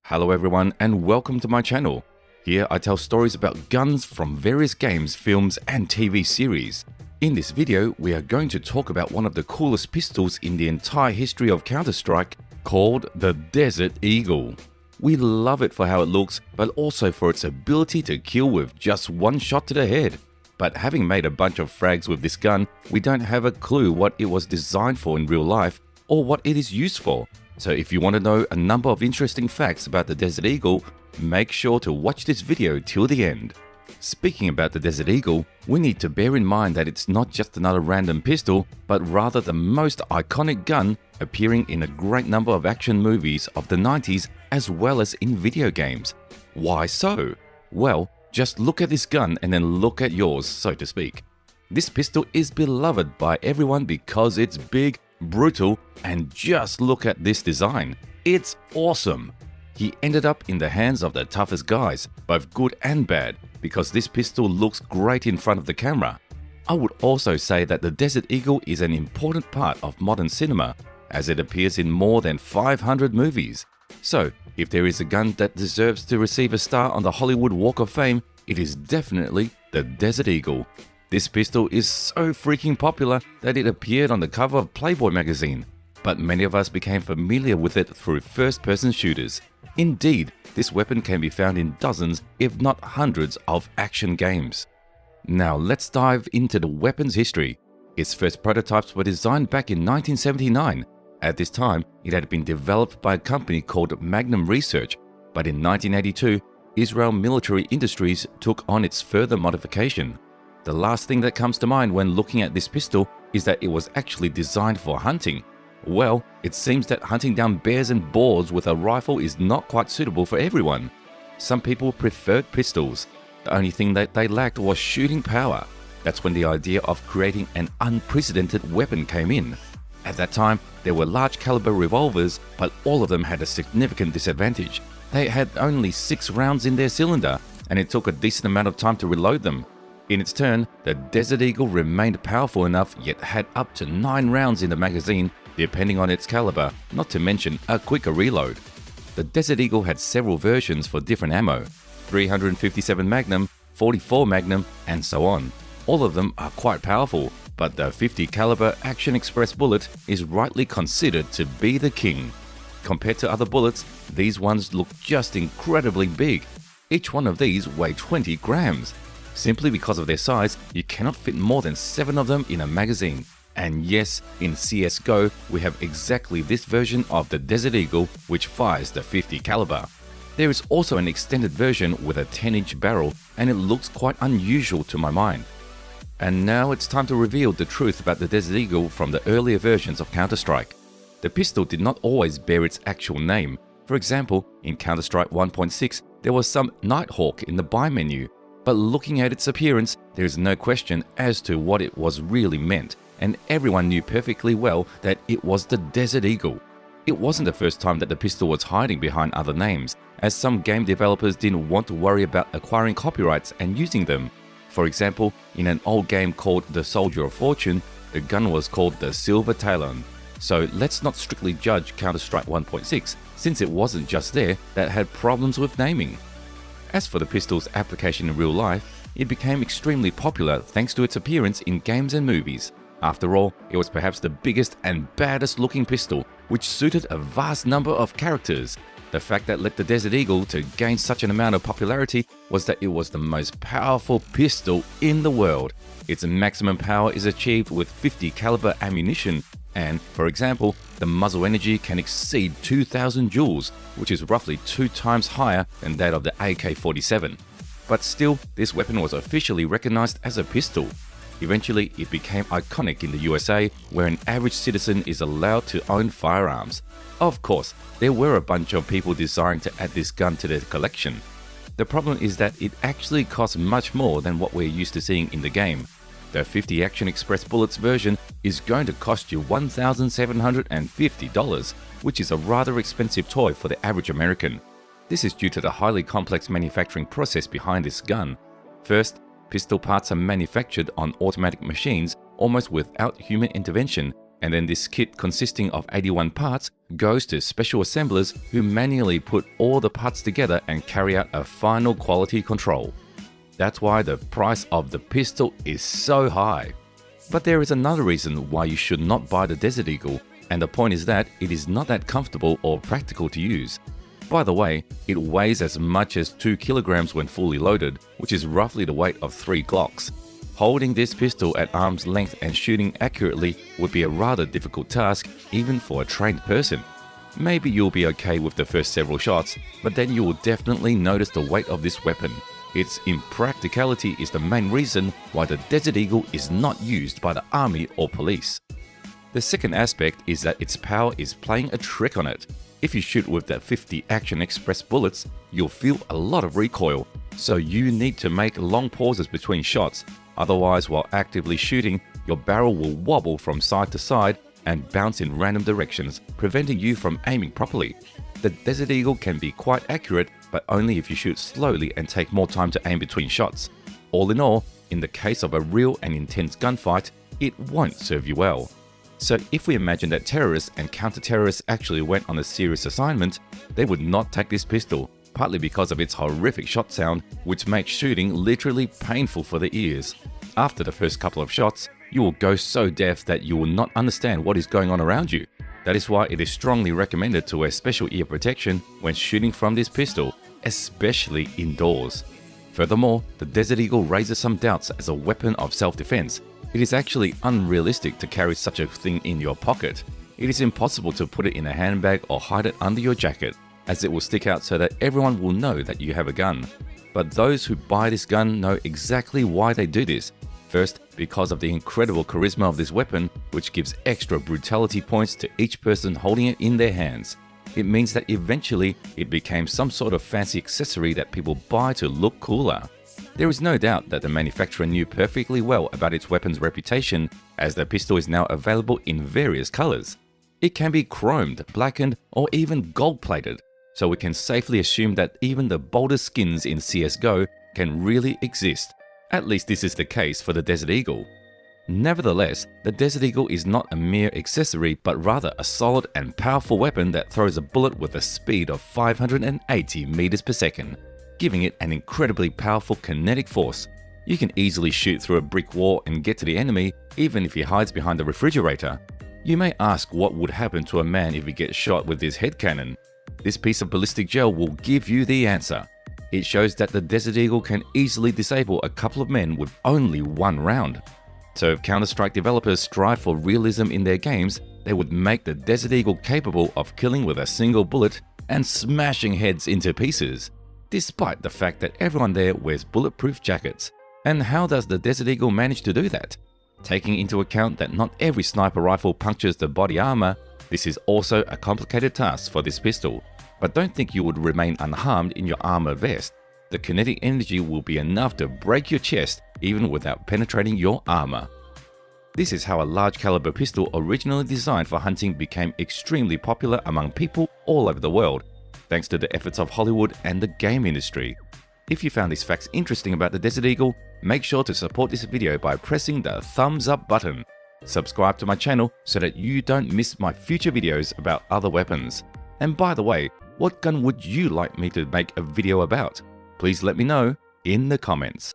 Hello everyone and welcome to my channel. Here I tell stories about guns from various games, films and TV series. In this video we are going to talk about one of the coolest pistols in the entire history of Counter-Strike called the Desert Eagle. We love it for how it looks, but also for its ability to kill with just one shot to the head. But having made a bunch of frags with this gun, we don't have a clue what it was designed for in real life or what it is used for. So if you want to know a number of interesting facts about the Desert Eagle, make sure to watch this video till the end. Speaking about the Desert Eagle, we need to bear in mind that it's not just another random pistol, but rather the most iconic gun appearing in a great number of action movies of the 90s as well as in video games. Why so? Well, just look at this gun and then look at yours, so to speak. This pistol is beloved by everyone because it's big, brutal, and just look at this design. It's awesome. He ended up in the hands of the toughest guys, both good and bad, because this pistol looks great in front of the camera. I would also say that the Desert Eagle is an important part of modern cinema, as it appears in more than 500 movies. So, if there is a gun that deserves to receive a star on the Hollywood Walk of Fame, it is definitely the Desert Eagle. This pistol is so freaking popular that it appeared on the cover of Playboy magazine, but many of us became familiar with it through first-person shooters. Indeed, this weapon can be found in dozens, if not hundreds, of action games. Now let's dive into the weapon's history. Its first prototypes were designed back in 1979. At this time, it had been developed by a company called Magnum Research, but in 1982, Israel Military Industries took on its further modification. The last thing that comes to mind when looking at this pistol is that it was actually designed for hunting. Well, it seems that hunting down bears and boars with a rifle is not quite suitable for everyone. Some people preferred pistols. The only thing that they lacked was shooting power. That's when the idea of creating an unprecedented weapon came in. At that time, there were large caliber revolvers, but all of them had a significant disadvantage. They had only 6 rounds in their cylinder, and it took a decent amount of time to reload them. In its turn, the Desert Eagle remained powerful enough yet had up to 9 rounds in the magazine, depending on its caliber, not to mention a quicker reload. The Desert Eagle had several versions for different ammo, 357 Magnum, 44 Magnum, and so on. All of them are quite powerful, but the 50 caliber Action Express bullet is rightly considered to be the king. Compared to other bullets, these ones look just incredibly big. Each one of these weigh 20 grams. Simply because of their size, you cannot fit more than 7 of them in a magazine. And yes, in CSGO, we have exactly this version of the Desert Eagle which fires the 50 caliber. There is also an extended version with a 10-inch barrel, and it looks quite unusual to my mind. And now it's time to reveal the truth about the Desert Eagle from the earlier versions of Counter-Strike. The pistol did not always bear its actual name. For example, in Counter-Strike 1.6, there was some Nighthawk in the buy menu, but looking at its appearance, there is no question as to what it was really meant, and everyone knew perfectly well that it was the Desert Eagle. It wasn't the first time that the pistol was hiding behind other names, as some game developers didn't want to worry about acquiring copyrights and using them. For example, in an old game called The Soldier of Fortune, the gun was called the Silver Talon. So let's not strictly judge Counter-Strike 1.6, since it wasn't just there that had problems with naming. As for the pistol's application in real life, it became extremely popular thanks to its appearance in games and movies. After all, it was perhaps the biggest and baddest looking pistol, which suited a vast number of characters. The fact that led the Desert Eagle to gain such an amount of popularity was that it was the most powerful pistol in the world. Its maximum power is achieved with 50 caliber ammunition, and, for example, the muzzle energy can exceed 2000 joules, which is roughly 2 times higher than that of the AK-47. But still, this weapon was officially recognized as a pistol. Eventually, it became iconic in the USA, where an average citizen is allowed to own firearms. Of course, there were a bunch of people desiring to add this gun to their collection. The problem is that it actually costs much more than what we're used to seeing in the game. The 50 Action Express bullets version is going to cost you $1,750, which is a rather expensive toy for the average American. This is due to the highly complex manufacturing process behind this gun. First, pistol parts are manufactured on automatic machines almost without human intervention, and then this kit consisting of 81 parts goes to special assemblers who manually put all the parts together and carry out a final quality control. That's why the price of the pistol is so high. But there is another reason why you should not buy the Desert Eagle, and the point is that it is not that comfortable or practical to use. By the way, it weighs as much as 2 kilograms when fully loaded, which is roughly the weight of 3 Glocks. Holding this pistol at arm's length and shooting accurately would be a rather difficult task even for a trained person. Maybe you'll be okay with the first several shots, but then you will definitely notice the weight of this weapon. Its impracticality is the main reason why the Desert Eagle is not used by the army or police. The second aspect is that its power is playing a trick on it. If you shoot with the 50 Action Express bullets, you'll feel a lot of recoil, so you need to make long pauses between shots. Otherwise, while actively shooting, your barrel will wobble from side to side and bounce in random directions, preventing you from aiming properly. The Desert Eagle can be quite accurate, but only if you shoot slowly and take more time to aim between shots. All in all, in the case of a real and intense gunfight, it won't serve you well. So if we imagine that terrorists and counter-terrorists actually went on a serious assignment, they would not take this pistol, partly because of its horrific shot sound, which makes shooting literally painful for the ears. After the first couple of shots, you will go so deaf that you will not understand what is going on around you. That is why it is strongly recommended to wear special ear protection when shooting from this pistol, especially indoors. Furthermore, the Desert Eagle raises some doubts as a weapon of self-defense. It is actually unrealistic to carry such a thing in your pocket. It is impossible to put it in a handbag or hide it under your jacket, as it will stick out so that everyone will know that you have a gun. But those who buy this gun know exactly why they do this. First, because of the incredible charisma of this weapon, which gives extra brutality points to each person holding it in their hands. It means that eventually it became some sort of fancy accessory that people buy to look cooler. There is no doubt that the manufacturer knew perfectly well about its weapon's reputation, as the pistol is now available in various colors. It can be chromed, blackened, or even gold-plated, so we can safely assume that even the boldest skins in CSGO can really exist. At least this is the case for the Desert Eagle. Nevertheless, the Desert Eagle is not a mere accessory, but rather a solid and powerful weapon that throws a bullet with a speed of 580 meters per second, giving it an incredibly powerful kinetic force. You can easily shoot through a brick wall and get to the enemy, even if he hides behind the refrigerator. You may ask what would happen to a man if he gets shot with his head cannon. This piece of ballistic gel will give you the answer. It shows that the Desert Eagle can easily disable a couple of men with only one round. So if Counter-Strike developers strive for realism in their games, they would make the Desert Eagle capable of killing with a single bullet and smashing heads into pieces, despite the fact that everyone there wears bulletproof jackets. And how does the Desert Eagle manage to do that? Taking into account that not every sniper rifle punctures the body armor, this is also a complicated task for this pistol. But don't think you would remain unharmed in your armor vest. The kinetic energy will be enough to break your chest even without penetrating your armor. This is how a large caliber pistol originally designed for hunting became extremely popular among people all over the world, thanks to the efforts of Hollywood and the game industry. If you found these facts interesting about the Desert Eagle, make sure to support this video by pressing the thumbs up button. Subscribe to my channel so that you don't miss my future videos about other weapons. And by the way, what gun would you like me to make a video about? Please let me know in the comments.